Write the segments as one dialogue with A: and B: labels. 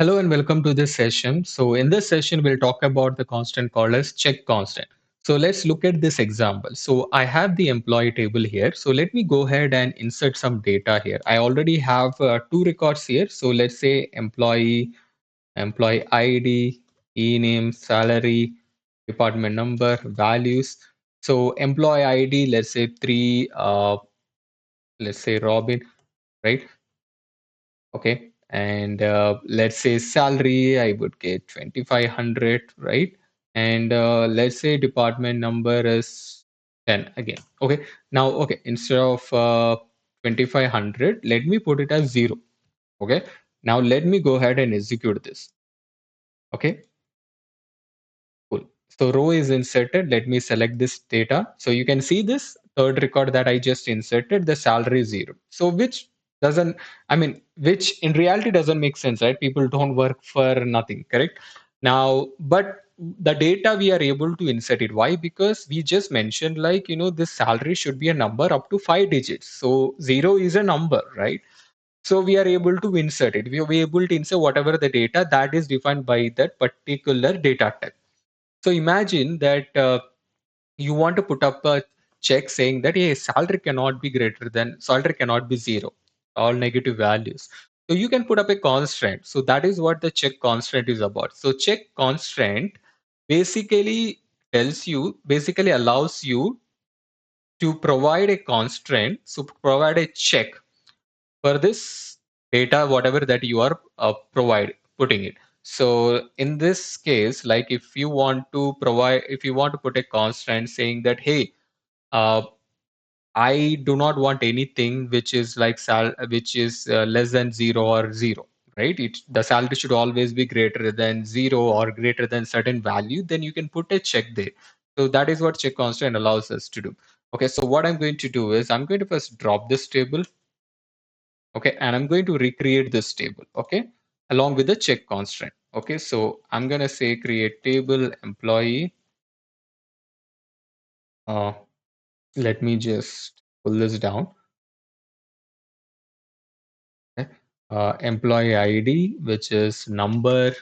A: Hello and welcome to this session. So in this session, we'll talk about the constant called as check constant. So let's look at this example. So I have the employee table here. So let me go ahead and insert some data here. I already have two records here. So let's say employee ID, e-name, salary, department number, values. So employee ID, let's say let's say Robin, right? Okay. And let's say salary, I would get 2,500, right? And let's say department number is 10 again. Okay. Now, okay, instead of 2,500, let me put it as 0. Okay. Now, let me go ahead and execute this. Okay. Cool. So row is inserted. Let me select this data. So you can see this third record that I just inserted, the salary is 0. So which doesn't, I mean, which in reality doesn't make sense, right? People don't work for nothing, correct? Now, but the data we are able to insert it. Why? Because we just mentioned like, this salary should be a number up to 5 digits. So 0 is a number, right? So we are able to insert it. We are able to insert whatever the data that is defined by that particular data type. So imagine that you want to put up a check saying that hey, salary cannot be 0, all negative values. So you can put up a constraint. So that is what the check constraint is about. So check constraint basically allows you to provide a constraint, so provide a check for this data, whatever that you are putting it. So in this case, like if you want to put a constraint saying that, hey, uh, I do not want anything which is which is less than 0 or 0, right? The salary should always be greater than 0 or greater than certain value. Then you can put a check there. So that is what check constraint allows us to do. Okay, so what I'm going to do is I'm going to first drop this table. Okay, and I'm going to recreate this table, okay, along with the check constraint. Okay, so I'm going to say create table employee. uh, Let me just pull this down. Okay. Employee ID, which is number,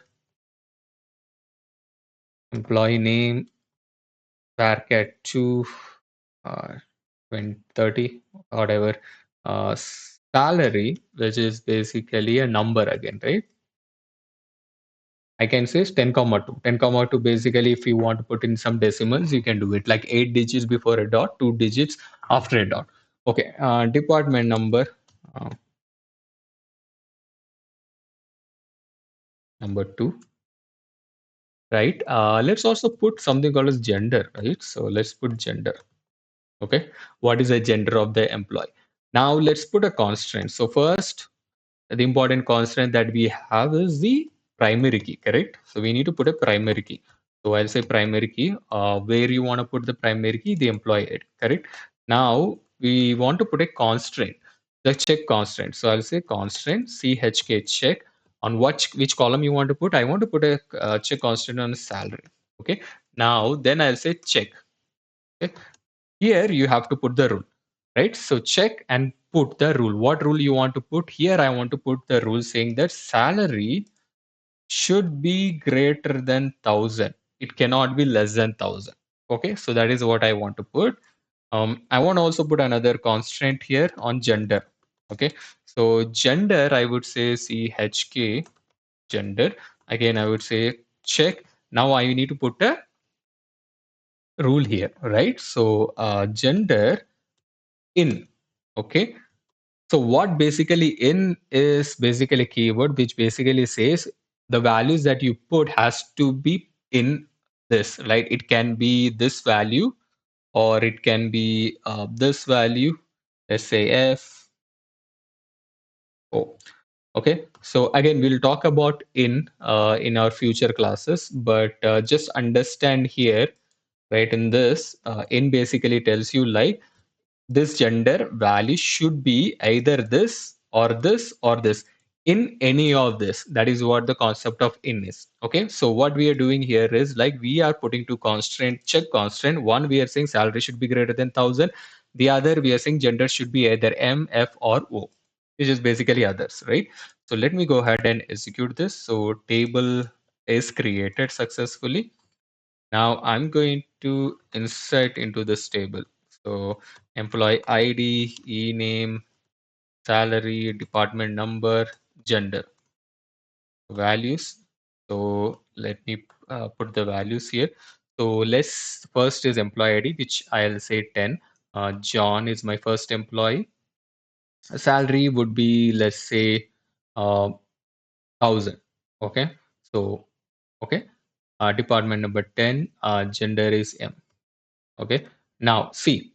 A: employee name, varchar 2, 20, 30, whatever. Salary, which is basically a number again, right? I can say is 10 comma 2. 10 comma 2 basically, if you want to put in some decimals, you can do it like 8 digits before a dot, 2 digits after a dot. Okay, department number, uh, number 2, right? Let's also put something called as gender, right? So let's put gender. Okay, what is the gender of the employee? Now let's put a constraint. So first, the important constraint that we have is the primary key, correct? So we need to put a primary key. So I'll say primary key. Where you want to put the primary key, the employee ID, correct? Now we want to put a constraint, the check constraint. So I'll say constraint chk check on which column you want to put. I want to put a check constraint on salary. Okay. Now then I'll say check. Okay. Here you have to put the rule, right? So check and put the rule. What rule you want to put? Here I want to put the rule saying that salary should be greater than 1,000. It cannot be less than 1,000. Okay, so that is what I want to put. I want to also put another constraint here on gender. Okay, so gender, I would say chk gender. Again, I would say check. Now I need to put a rule here, right? So gender in. Okay, so what basically in is basically a keyword which basically says the values that you put has to be in this, right? It can be this value or it can be this value. Let's say f. Oh, okay. So again, we'll talk about in our future classes, but just understand here, right? In this, in basically tells you like this gender value should be either this or this or this in any of this. That is what the concept of in is. Okay, so what we are doing here is like we are putting two constraint, check constraint. One, we are saying salary should be greater than 1,000. The other, we are saying gender should be either m, f, or o, which is basically others, right? So let me go ahead and execute this. So table is created successfully. Now I'm going to insert into this table. So employee ID, e-name, salary, department number, gender, values. So let me put the values here. So let's first is employee ID, which I'll say 10. John is my first employee. Salary would be, let's say, 1000. Okay. So, okay. Department number 10, gender is M. Okay. Now, see,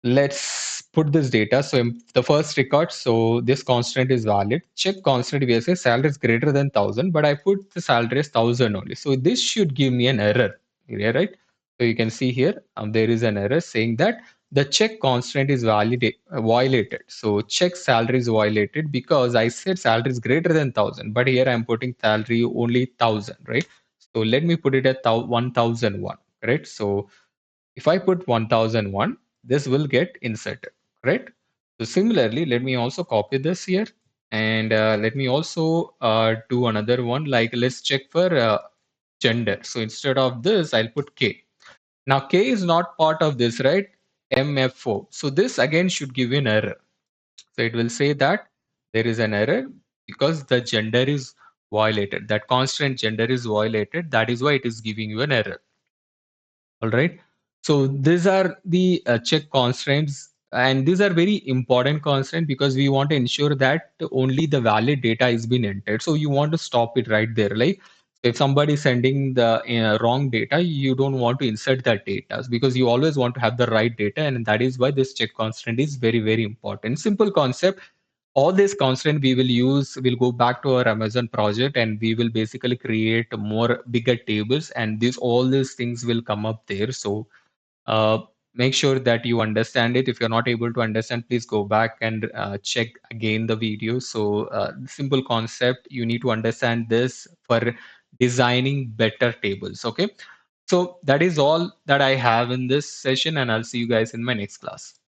A: let's put this data. So in the first record, so this constant is valid. Check constant where say salary is greater than 1000, but I put the salary as 1000 only. So this should give me an error. Yeah, right? So you can see here, there is an error saying that the check constant is violated. So check salary is violated because I said salary is greater than 1000, but here I'm putting salary only 1000, right? So let me put it at 1001, right? So if I put 1001, this will get inserted, right? So similarly, let me also copy this here and let me also do another one. Like let's check for gender. So instead of this, I'll put K. Now K is not part of this, right? MFO. So this again should give you an error. So it will say that there is an error because the gender is violated. That constant gender is violated. That is why it is giving you an error. All right. So these are the check constraints, and these are very important constraints because we want to ensure that only the valid data is being entered. So you want to stop it right there. Like if somebody is sending the wrong data, you don't want to insert that data because you always want to have the right data, and that is why this check constraint is very, very important. Simple concept. All this constraint we will use, we'll go back to our Amazon project and we will basically create more bigger tables, and this all these things will come up there. So uh, make sure that you understand it. If you're not able to understand, please go back and check again the video. So simple concept, you need to understand this for designing better tables. Okay, so that is all that I have in this session, and I'll see you guys in my next class.